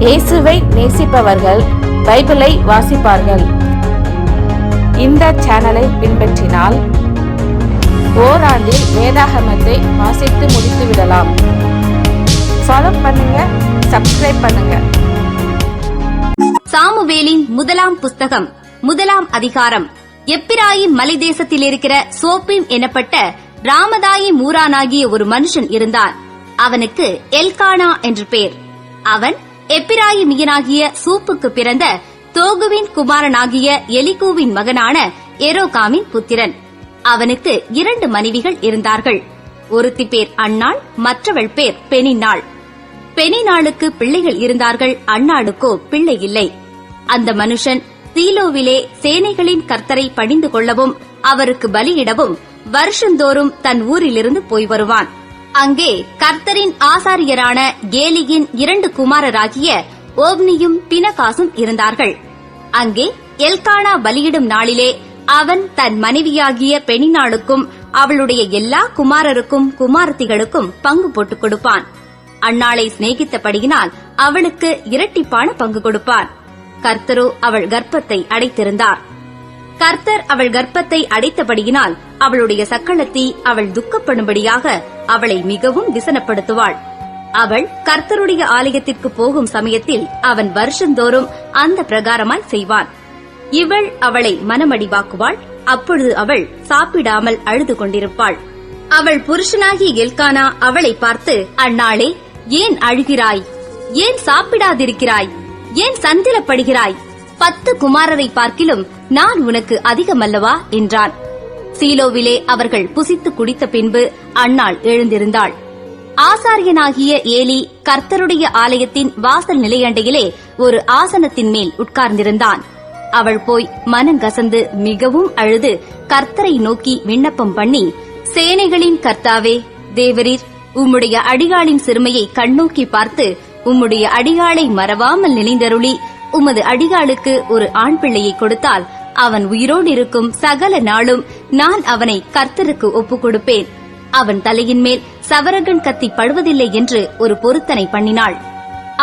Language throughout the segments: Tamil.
இயேசுவை நேசிப்பவர்கள் பைபிளை வாசிப்பார்கள். இந்த சேனலை பின்பற்றினால் ஓராண்டில் வேதாகமத்தை வாசித்து முடித்து விடலாம். ஃபாலோ பண்ணுங்க, சப்ஸ்கிரைப் பண்ணுங்க. சாமுவேலின் முதலாம் புஸ்தகம், முதலாம் அதிகாரம். எப்பிராயிம் மலை தேசத்தில் இருக்கிற சோப்பீம் எனப்பட்ட ராமதாயி மூரானாகிய ஒரு மனுஷன் இருந்தான். அவனுக்கு எல்கானா என்று பேர். அவன் எப்பிராயிமியனாகிய சூப்புக்கு பிறந்த தோகுவின் குமாரனாகிய எலிகூவின் மகனான எரோகாமின் புத்திரன். அவனுக்கு 2 மனைவிகள் இருந்தார்கள். ஒருத்தி பேர் அன்னாள், மற்றவள் பேர் பெனின்னாள். பெனின்னாளுக்கு பிள்ளைகள் இருந்தார்கள், அன்னாளுக்கோ பிள்ளை இல்லை. அந்த மனுஷன் சீலோவிலே சேனைகளின் கர்த்தரை பணிந்து கொள்ளவும் அவருக்கு பலியிடவும் வருஷந்தோறும் தன் ஊரிலிருந்து போய் வருவான். அங்கே கர்த்தரின் ஆசாரியரான கேலியின் 2 குமாரராகிய ஓப்னியும் பினகாசும் இருந்தார்கள். அங்கே எல்கானா பலியிடும் நாளிலே அவன் தன் மனைவியாகிய பெனின்னாளுக்கும் அவளுடைய எல்லா குமாரருக்கும் குமாரத்திகளுக்கும் பங்கு போட்டுக் கொடுப்பான். அன்னாளை சிநேகித்தபடியினால் அவளுக்கு இரட்டிப்பான பங்கு கொடுப்பான். கர்த்தரோ அவள் கர்ப்பத்தை அடைத்திருந்தார். கர்த்தர் அவள் கர்ப்பத்தை அடைத்தபடியினால் அவளுடைய சக்களத்தி அவள் துக்கப்படும்படியாக அவளை மிகவும் விசனப்படுத்துவாள். அவள் கர்த்தருடைய ஆலயத்திற்கு போகும் சமயத்தில் அவன் வருஷந்தோறும் அந்த பிரகாரமாய் செய்வான். இவள் அவளை மனமடிவாக்குவாள். அப்பொழுது அவள் சாப்பிடாமல் அழுது கொண்டிருப்பாள். அவள் புருஷனாகிய எல்கானா அவளை பார்த்து, அன்னாளே, ஏன் அழுகிறாய்? ஏன் சாப்பிடாதிருக்கிறாய்? ஏன் சஞ்சலப்படுகிறாய்? 10 குமாரரை பார்க்கிலும் நான் உனக்கு அதிகமல்லவா என்றான். சீலோவிலே அவர்கள் புசித்து குடித்த பின்பு அன்னாள் எழுந்திருந்தாள். ஆசாரியனாகிய ஏலி கர்த்தருடைய ஆலயத்தின் வாசல் நிலையண்டையிலே ஒரு ஆசனத்தின் மேல் உட்கார்ந்திருந்தான். அவள் போய் மனங்கசந்து மிகவும் அழுது கர்த்தரை நோக்கி விண்ணப்பம் பண்ணி, சேனைகளின் கர்த்தாவே, தேவரீர் உம்முடைய அடியாளின் சிறுமையை கண்ணோக்கி பார்த்து உம்முடைய அடியாளை மறவாமல் நினைந்தருளி உமது அடியாளுக்கு ஒரு ஆண் பிள்ளையை கொடுத்தால் அவன் உயிரோடு இருக்கும் சகல நாளும் நான் அவனை கர்த்தருக்கு ஒப்புக் கொடுப்பேன். அவன் தலையின் மேல் சவரகன் கத்தி படுவதில்லை என்று ஒரு பொருத்தனை பண்ணினாள்.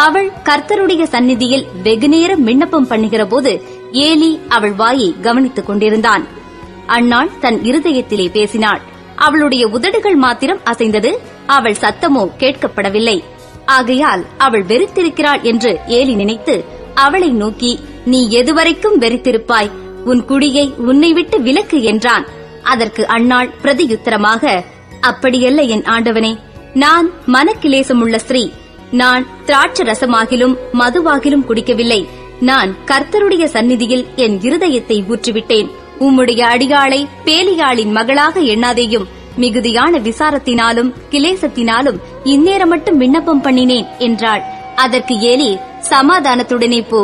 அவள் கர்த்தருடைய சந்நிதியில் வெகுநேரம் விண்ணப்பம் பண்ணுகிற போது ஏலி அவள் வாயை கவனித்துக் கொண்டிருந்தான். அன்னாள் தன் இருதயத்திலே பேசினாள். அவளுடைய உதடுகள் மாத்திரம் அசைந்தது, அவள் சத்தமோ கேட்கப்படவில்லை. ஆகையால் அவள் வெறுத்திருக்கிறாள் என்று ஏலி நினைத்து அவளை நோக்கி, நீ எதுவரைக்கும் வெறுத்திருப்பாய்? உன் குடியை உன்னை விட்டு விலக்கு என்றான். அதற்கு அன்னாள் பிரதியுத்தரமாக, அப்படியல்ல என் ஆண்டவனே, நான் மனக்கிலேசமுள்ள ஸ்திரீ. நான் திராட்சை ரசமாகிலும் மதுவாகிலும் குடிக்கவில்லை. நான் கர்த்தருடைய சந்நிதியில் என் இருதயத்தை ஊற்றிவிட்டேன். உம்முடைய அடியாளை பேலியாளின் மகளாக எண்ணாதேயும். மிகுதியான விசாரத்தினாலும் கிலேசத்தினாலும் இந்நேரம் மட்டும் விண்ணப்பம் பண்ணினேன் என்றாள். அதற்கு ஏலி, சமாதானத்துடனே போ.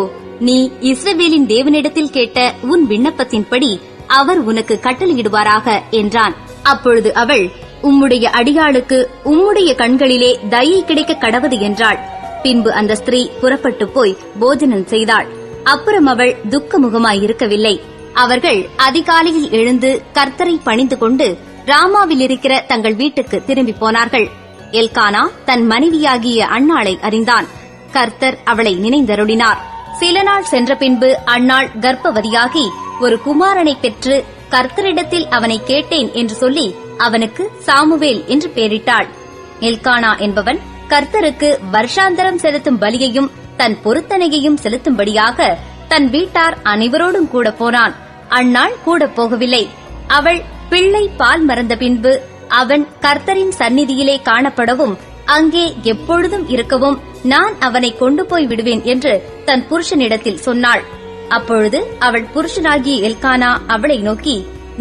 நீ இஸ்ரவேலின் தேவனிடத்தில் கேட்ட உன் விண்ணப்பத்தின்படி அவர் உனக்கு கட்டளையிடுவாராக என்றான். அப்பொழுது அவள், உம்முடைய அடியாளுக்கு உம்முடைய கண்களிலே தயை கிடைக்க கடவது என்றாள். பின்பு அந்த ஸ்திரீ புறப்பட்டு போய் போஜனம் செய்தாள். அப்புறம் அவள் துக்கமுகமாயிருக்கவில்லை. அவர்கள் அதிகாலையில் எழுந்து கர்த்தரை பணிந்து கொண்டு ராமாவில் இருக்கிற தங்கள் வீட்டுக்கு திரும்பி போனார்கள். எல்கானா தன் மனைவியாகிய அன்னாளை அறிந்தான். கர்த்தர் அவளை நினைந்தருளினார். சில நாள் சென்ற பின்பு அன்னாள் கர்ப்பவதியாகி ஒரு குமாரனை பெற்று கர்த்தரிடத்தில் அவனை கேட்டேன் என்று சொல்லி அவனுக்கு சாமுவேல் என்று பெயரிட்டாள். எல்கானா என்பவன் கர்த்தருக்கு வருஷாந்தரம் செலுத்தும் பலியையும் தன் பொருத்தனையையும் செலுத்தும்படியாக தன் வீட்டார் அனைவரோடும் கூட போனான். அன்னாள் கூட போகவில்லை. அவள் பிள்ளை பால் மறந்த பின்பு அவன் கர்த்தரின் சந்நிதியிலே காணப்படவும் அங்கே எப்பொழுதும் இருக்கவும் நான் அவனை கொண்டு போய் விடுவேன் என்று தன் புருஷனிடத்தில் சொன்னாள். அப்பொழுது அவள் புருஷனாகிய எல்கானா அவளை நோக்கி,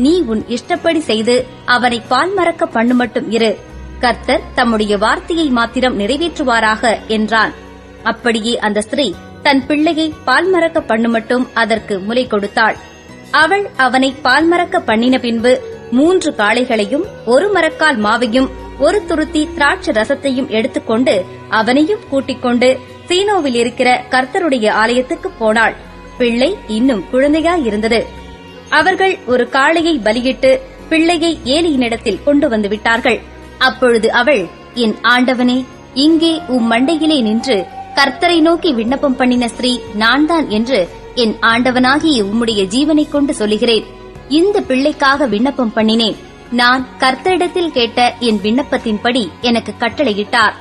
நீ உன் இஷ்டப்படி செய்து அவனை பால் மறக்க பண்ணு மட்டும் இரு. கர்த்தர் தம்முடைய வார்த்தையை மாத்திரம் நிறைவேற்றுவாராக என்றான். அப்படியே அந்த ஸ்திரீ தன் பிள்ளையை பால் மறக்க பண்ணு மட்டும் அதற்கு முலை கொடுத்தாள். அவள் அவனை பால் மறக்க பண்ணின பின்பு 3 காளைகளையும் 1 மரக்கால் மாவையும் 1 துருத்தி திராட்சை ரசத்தையும் எடுத்துக்கொண்டு அவனையும் கூட்டிக் கொண்டு சீனோவில் இருக்கிற கர்த்தருடைய ஆலயத்துக்கு போனாள். பிள்ளை இன்னும் குழந்தையாயிருந்தது. அவர்கள் ஒரு காளையை பலியிட்டு பிள்ளையை ஏலியினிடத்தில் கொண்டு வந்து விட்டார்கள். அப்பொழுது அவள், என் ஆண்டவனே, இங்கே உம் மண்டையிலே நின்று கர்த்தரை நோக்கி விண்ணப்பம் பண்ணின ஸ்திரீ நான் தான் என்று என் ஆண்டவனாகிய உம்முடைய ஜீவனை கொண்டு சொல்லுகிறேன். இந்த பிள்ளைக்காக விண்ணப்பம் பண்ணினேன். நான் கர்த்தரிடத்தில் கேட்ட என் விண்ணப்பத்தின்படி எனக்கு கட்டளையிட்டார்.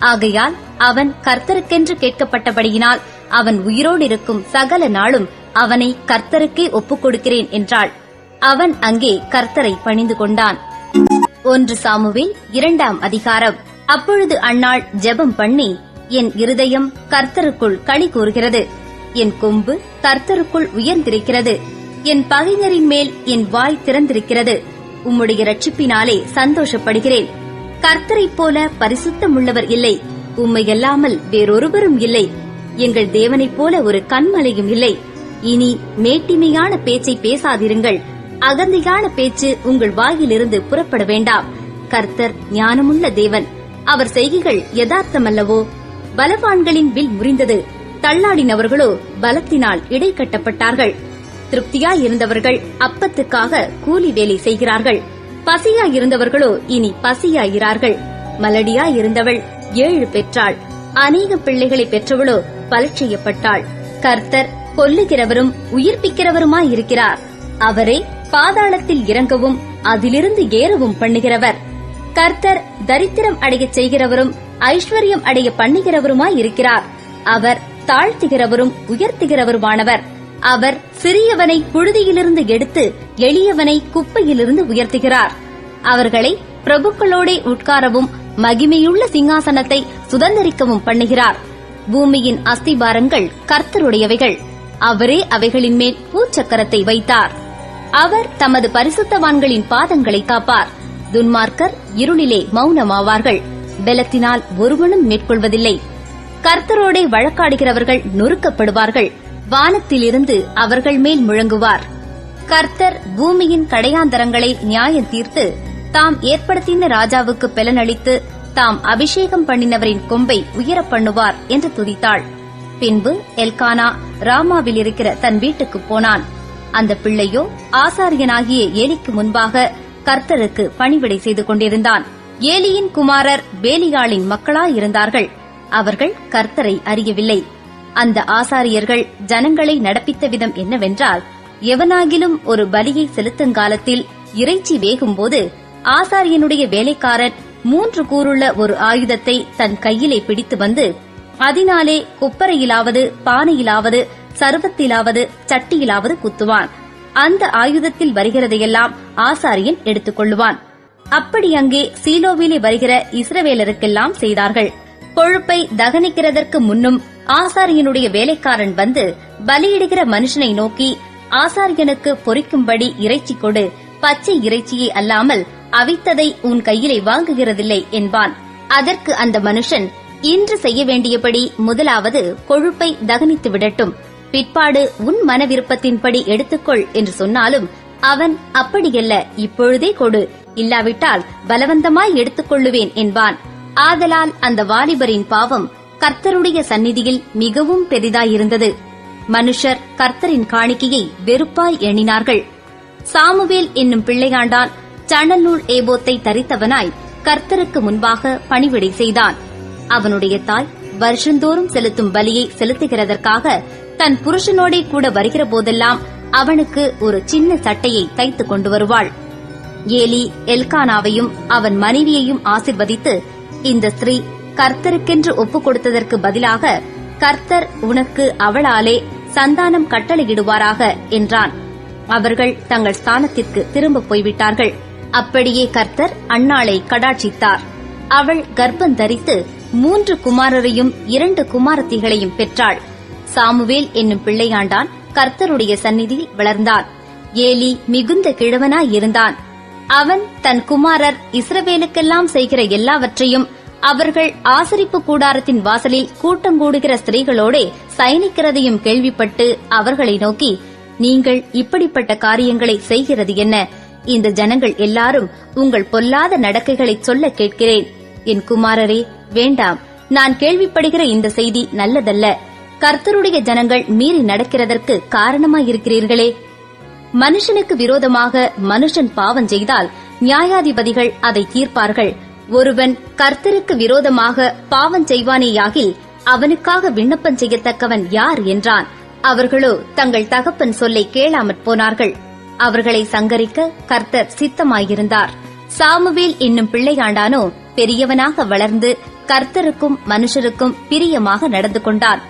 ஆகையால் அவன் கர்த்தருக்கென்று கேட்கப்பட்டபடியினால் அவன் உயிரோடு இருக்கும் சகல நாளும் அவனை கர்த்தருக்கே ஒப்புக் கொடுக்கிறேன் என்றாள். அவன் அங்கே கர்த்தரை பணிந்து கொண்டான். 1 சாமுவேல் 2ஆம் அதிகாரம். அப்பொழுது அன்னாள் ஜெபம் பண்ணி, என் இருதயம் கர்த்தருக்குள் களி கூறுகிறது, என் கொம்பு கர்த்தருக்குள் உயர்ந்திருக்கிறது, என் பகைஞரின் மேல் என் வாய் திறந்திருக்கிறது, உம்முடைய இரட்சிப்பினாலே சந்தோஷப்படுகிறேன். கர்த்தரைப் போல பரிசுத்தமுள்ளவர் இல்லை, உம்மையல்லாமல் வேறொருவரும் இல்லை, எங்கள் தேவனைப் போல ஒரு கன்மலையும் இல்லை. இனி மேட்டிமையான பேச்சை பேசாதிருங்கள், அகந்தையான பேச்சு உங்கள் வாயிலிருந்து புறப்பட வேண்டாம். கர்த்தர் ஞானமுள்ள தேவன், அவர் செய்கைகள் யதார்த்தமல்லவோ? பலவான்களின் வில் முறிந்தது, தள்ளாடினவர்களோ பலத்தினால் இடை கட்டப்பட்டார்கள். திருப்தியாயிருந்தவர்கள் அப்பத்துக்காக கூலி வேலை செய்கிறார்கள், பசியாயிருந்தவர்களோ இனி பசியாகிறார்கள். மலடியாயிருந்தவள் 7 பெற்றாள், அநேக பிள்ளைகளை பெற்றவளோ பலட்சியப்பட்டாள். கர்த்தர் கொல்லுகிறவரும் உயிர்ப்பிக்கிறவருமாயிருக்கிறார். அவரே பாதாளத்தில் இறங்கவும் அதிலிருந்து ஏறவும் பண்ணுகிறவர். கர்த்தர் தரித்திரம் அடையச் செய்கிறவரும் ஐஸ்வர்யம் அடைய பண்ணுகிறவருமாயிருக்கிறார். அவர் தாழ்த்துகிறவரும் உயர்த்துகிறவருமானவர். அவர் சிறியவனை புழுதியிலிருந்து எடுத்து எளியவனை குப்பையிலிருந்து உயர்த்துகிறார். அவர்களை பிரபுக்களோடே உட்காரவும் மகிமையுள்ள சிங்காசனத்தை சுதந்தரிக்கவும் பண்ணுகிறார். பூமியின் அஸ்திபாரங்கள் கர்த்தருடையவைகள், அவரே அவைகளின் மேல் பூச்சக்கரத்தை வைத்தார். அவர் தமது பரிசுத்தவான்களின் பாதங்களை காப்பார். துன்மார்க்கர் இருளிலே மௌனமாவார்கள், பெலத்தினால் ஒருவனும் மேற்கொள்வதில்லை. கர்த்தரோடே வழக்காடுகிறவர்கள் நொறுக்கப்படுவார்கள், வானத்திலிருந்து அவர்கள் மேல் முழங்குவார். கர்த்தர் பூமியின் கடையாந்தரங்களை நியாயம் தீர்த்து தாம் ஏற்படுத்தின ராஜாவுக்கு பலனளித்து தாம் அபிஷேகம் பண்ணினவரின் கொம்பை உயர பண்ணுவார் என்று துதித்தாள். பின்பு எல்கானா ராமாவில் இருக்கிற தன் வீட்டுக்கு போனான். அந்த பிள்ளையோ ஆசாரியனாகிய ஏலிக்கு முன்பாக கர்த்தருக்கு பணிவிடை செய்து கொண்டிருந்தான். ஏலியின் குமாரர் பேலியாளின் மக்களாயிருந்தார்கள். அவர்கள் கர்த்தரை அறியவில்லை. அந்த ஆசாரியர்கள் ஜனங்களை நடப்பித்த விதம் என்னவென்றால், எவனாகிலும் ஒரு பலியை செலுத்துங்காலத்தில் இறைச்சி வேகும்போது ஆசாரியனுடைய வேலைக்காரன் 3 கூறுள்ள ஒரு ஆயுதத்தை தன் கையிலே பிடித்து வந்து அதனாலே குப்பரையிலாவது பானையிலாவது சர்வத்திலாவது சட்டியிலாவது குத்துவான். அந்த ஆயுதத்தில் வருகிறதையெல்லாம் ஆசாரியன் எடுத்துக் கொள்ளுவான். அப்படி அங்கே சீலோவிலே வருகிற இஸ்ரவேலருக்கெல்லாம் செய்தார்கள். கொழுப்பை தகனிக்கிறதற்கு முன்னும் ஆசாரியனுடைய வேலைக்காரன் வந்து பலியிடுகிற மனுஷனை நோக்கி, ஆசாரியனுக்கு பொரிக்கும்படி இறைச்சி கொடு, பச்சை இறைச்சியை அல்லாமல் அவித்ததை உன் கையிலே வாங்குகிறதில்லை என்பான். அதற்கு அந்த மனுஷன், இன்று செய்ய வேண்டியபடி முதலாவது கொழுப்பை தகனித்து விடட்டும், பிற்பாடு உன் மன விருப்பத்தின்படி எடுத்துக்கொள் என்று சொன்னாலும் அவன், அப்படியல்ல, இப்பொழுதே கொடு, இல்லாவிட்டால் பலவந்தமாய் எடுத்துக்கொள்ளுவேன் என்பான். ஆதலால் அந்த வாலிபரின் பாவம் கர்த்தருடைய சந்நிதியில் மிகவும் பெரிதாயிருந்தது. மனுஷர் கர்த்தரின் காணிக்கையை வெறுப்பாய் எண்ணினார்கள். சாமுவேல் என்னும் பிள்ளையாண்டான் சணநூல் ஏபோத்தை தரித்தவனாய் கர்த்தருக்கு முன்பாக பணிவிடை செய்தான். அவனுடைய தாய் வருஷந்தோறும் செலுத்தும் பலியை செலுத்துகிறதற்காக தன் புருஷனோடே கூட வருகிற போதெல்லாம் அவனுக்கு ஒரு சின்ன சட்டையை தைத்துக் கொண்டு வருவாள். ஏலி எல்கானாவையும் அவன் மனைவியையும் ஆசிர்வதித்து, இந்த ஸ்திரீ கர்த்தருக்கென்று ஒப்புக் கொடுத்ததற்கு பதிலாக கர்த்தர் உனக்கு அவளாலே சந்தானம் கட்டளையிடுவாராக என்றான். அவர்கள் தங்கள் ஸ்தானத்திற்கு திரும்ப போய்விட்டார்கள். அப்படியே கர்த்தர் அன்னாளை கடாட்சித்தார். அவள் கர்ப்பம் தரித்து 3 குமாரரையும் 2 குமாரத்திகளையும் பெற்றாள். சாமுவேல் என்னும் பிள்ளையாண்டான் கர்த்தருடைய சந்நிதியில் வளர்ந்தான். ஏலி மிகுந்த கிழவனாயிருந்தான். அவன் தன் குமாரர் இஸ்ரவேலுக்கெல்லாம் செய்கிற எல்லாவற்றையும் அவர்கள் ஆசரிப்பு கூடாரத்தின் வாசலில் கூட்டங்கூடுகிற ஸ்திரீகளோடே சயனிக்கிறதையும் கேள்விப்பட்டு அவர்களை நோக்கி, நீங்கள் இப்படிப்பட்ட காரியங்களை செய்கிறது என்ன? இந்த ஜனங்கள் எல்லாரும் உங்கள் பொல்லாத நடக்கைகளை சொல்ல கேட்கிறேன். என் குமாரரே, வேண்டாம். நான் கேள்விப்படுகிற இந்த செய்தி நல்லதல்ல. கர்த்தருடைய ஜனங்கள் மீறி நடக்கிறதற்கு காரணமாயிருக்கிறீர்களே. மனுஷனுக்கு விரோதமாக மனுஷன் பாவம் செய்தால் நியாயாதிபதிகள் அதை தீர்ப்பார்கள். ஒருவன் கர்த்தருக்கு விரோதமாக பாவம் செய்வானேயாகில் அவனுக்காக விண்ணப்பம் செய்யத்தக்கவன் யார் என்றான். அவர்களோ தங்கள் தகப்பன் சொல்லை கேளாமற் போனார்கள். அவர்களை சங்கரிக்க கர்த்தர் சித்தமாயிருந்தார். சாமுவேல் என்னும் பிள்ளையாண்டானோ பெரியவனாக வளர்ந்து கர்த்தருக்கும் மனுஷருக்கும் பிரியமாக நடந்து கொண்டான்.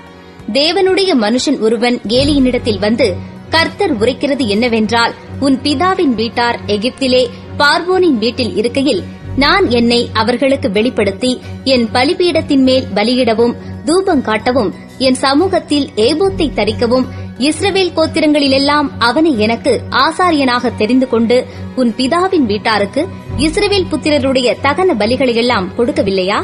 தேவனுடைய மனுஷன் ஒருவன் ஏலியினிடத்தில் வந்து, கர்த்தர் உரைக்கிறது என்னவென்றால், உன் பிதாவின் வீட்டார் எகிப்திலே பார்வோனின் வீட்டில் இருக்கையில் நான் என்னை அவர்களுக்கு வெளிப்படுத்தி என் பலிபீடத்தின் மேல் பலியிடவும் தூபம் காட்டவும் என் சமூகத்தில் ஏபோத்தை தரிக்கவும் இஸ்ரவேல் கோத்திரங்களிலெல்லாம் அவனை எனக்கு ஆசாரியனாக தெரிந்து கொண்டு உன் பிதாவின் வீட்டாருக்கு இஸ்ரவேல் புத்திரருடைய தகன பலிகளையெல்லாம் கொடுக்கவில்லையா?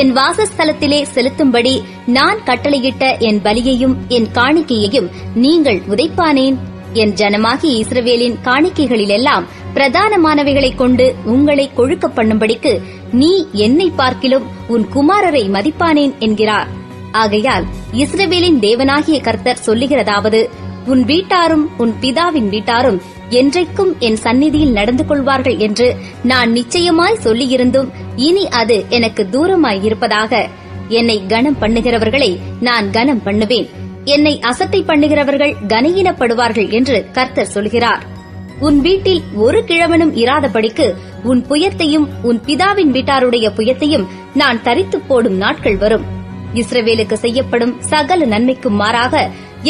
என் வாசஸ்தலத்திலே செலுத்தும்படி நான் கட்டளையிட்ட என் பலியையும் என் காணிக்கையையும் நீங்கள் உதைப்பானேன்? என் ஜனமாகிய இஸ்ரவேலின் காணிக்கைகளிலெல்லாம் பிரதானமானவைகளைக் கொண்டு உங்களை கொழுக்க பண்ணும்படிக்கு நீ என்னை பார்க்கிலும் உன் குமாரரை மதிப்பானேன் என்கிறார். ஆகையால் இஸ்ரவேலின் தேவனாகிய கர்த்தர் சொல்லுகிறதாவது, உன் வீட்டாரும் உன் பிதாவின் வீட்டாரும் என்றைக்கும் என் சந்நிதியில் நடந்து கொள்வார்கள் என்று நான் நிச்சயமாய் சொல்லியிருந்தும் இனி அது எனக்கு தூரமாயிருப்பதாக. என்னை கனம் பண்ணுகிறவர்களை நான் கனம் பண்ணுவேன், என்னை அசட்டை பண்ணுகிறவர்கள் கனஈனப்படுவார்கள் என்று கர்த்தர் சொல்கிறார். உன் வீட்டில் ஒரு கிழவனும் இராதபடிக்கு உன் புயத்தையும் உன் பிதாவின் வீட்டாருடைய புயத்தையும் நான் தரித்துப் போடும் நாட்கள் வரும். இஸ்ரவேலுக்கு செய்யப்படும் சகல நன்மைக்கும் மாறாக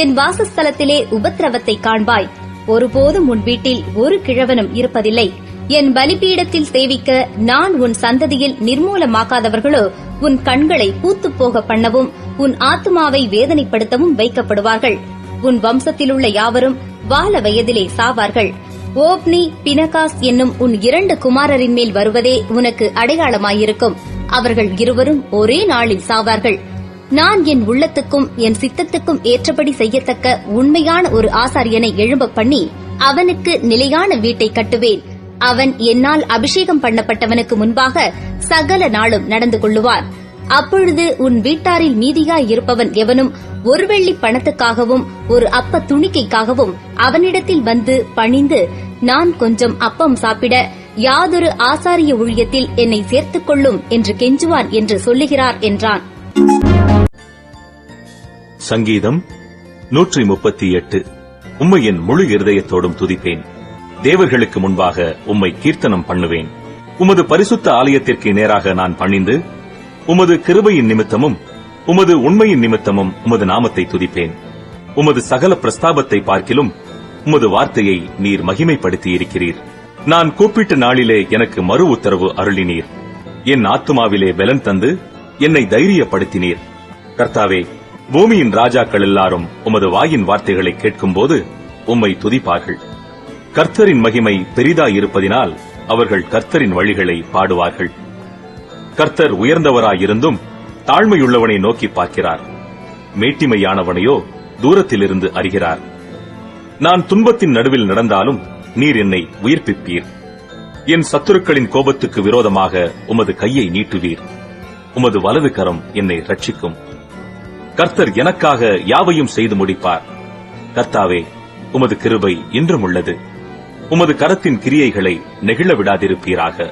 என் வாசஸ்தலத்திலே உபத்திரவத்தை காண்பாய். ஒருபோதும் உன் வீட்டில் ஒரு கிழவனும் இருப்பதில்லை. என் பலிபீடத்தில் சேவிக்க நான் உன் சந்ததியில் நிர்மூலமாக்காதவர்களோ உன் கண்களை பூத்துப் போக பண்ணவும் உன் ஆத்துமாவை வேதனைப்படுத்தவும் வைக்கப்படுவார்கள். உன் வம்சத்திலுள்ள யாவரும் வால வயதிலே சாவார்கள். ஓப்னி பினகாஸ் என்னும் உன் 2 குமாரரின் மேல் வருவதே உனக்கு அடையாளமாயிருக்கும். அவர்கள் இருவரும் ஒரே நாளில் சாவார்கள். நான் என் உள்ளத்துக்கும் என் சித்தத்துக்கும் ஏற்றபடி செய்யத்தக்க உண்மையான ஒரு ஆசாரியனை எழும்ப பண்ணி அவனுக்கு நிலையான வீட்டை கட்டுவேன். அவன் என்னால் அபிஷேகம் பண்ணப்பட்டவனுக்கு முன்பாக சகல நாளும் நடந்து கொள்ளுவான். அப்பொழுது உன் வீட்டாரில் மீதியாய் இருப்பவன் எவனும் ஒரு வெள்ளி பணத்துக்காகவும் ஒரு அப்ப துணிக்கைக்காகவும் அவனிடத்தில் வந்து பணிந்து, நான் கொஞ்சம் அப்பம் சாப்பிட யாதொரு ஆசாரிய ஊழியத்தில் என்னை சேர்த்துக் கொள்ளும் என்று கெஞ்சுவான் என்று சொல்லுகிறார் என்றான். சங்கீதம் 138. உம்மை என் முழு இருதயத்தோடும் துதிப்பேன். தேவர்களுக்கு முன்பாக உம்மை கீர்த்தனம் பண்ணுவேன். உமது பரிசுத்த ஆலயத்திற்கு நேராக நான் பணிந்து உமது கிருபையின் நிமித்தமும் உமது உண்மையின் நிமித்தமும் உமது நாமத்தை துதிப்பேன். உமது சகல பிரஸ்தாபத்தை பார்க்கிலும் உமது வார்த்தையை நீர் மகிமைப்படுத்தி இருக்கிறீர். நான் கூப்பிட்ட நாளிலே எனக்கு மறு உத்தரவு அருளினீர். என் ஆத்துமாவிலே பலன் தந்து என்னை தைரியப்படுத்தினீர். கர்த்தாவே, பூமியின் ராஜாக்கள் எல்லாரும் உமது வாயின் வார்த்தைகளை கேட்கும்போது உம்மை துதிப்பார்கள். கர்த்தரின் மகிமை பெரிதாயிருப்பதினால் அவர்கள் கர்த்தரின் வழிகளை பாடுவார்கள். கர்த்தர் உயர்ந்தவராயிருந்தும் தாழ்மையுள்ளவனை நோக்கி பார்க்கிறார். மேட்டிமையானவனையோ தூரத்திலிருந்து அறிகிறார். நான் துன்பத்தின் நடுவில் நடந்தாலும் நீர் என்னை உயிர்ப்பிப்பீர். என் சத்துருக்களின் கோபத்துக்கு விரோதமாக உமது கையை நீட்டுவீர். உமது வலது கரம் என்னை ரட்சிக்கும். கர்த்தர் எனக்காக யாவையும் செய்து முடிப்பார். கர்த்தாவே, உமது கிருபை இன்றும் உள்ளது. உமது கரத்தின் கிரியைகளை நெகிழ விடாதிருப்பீராக.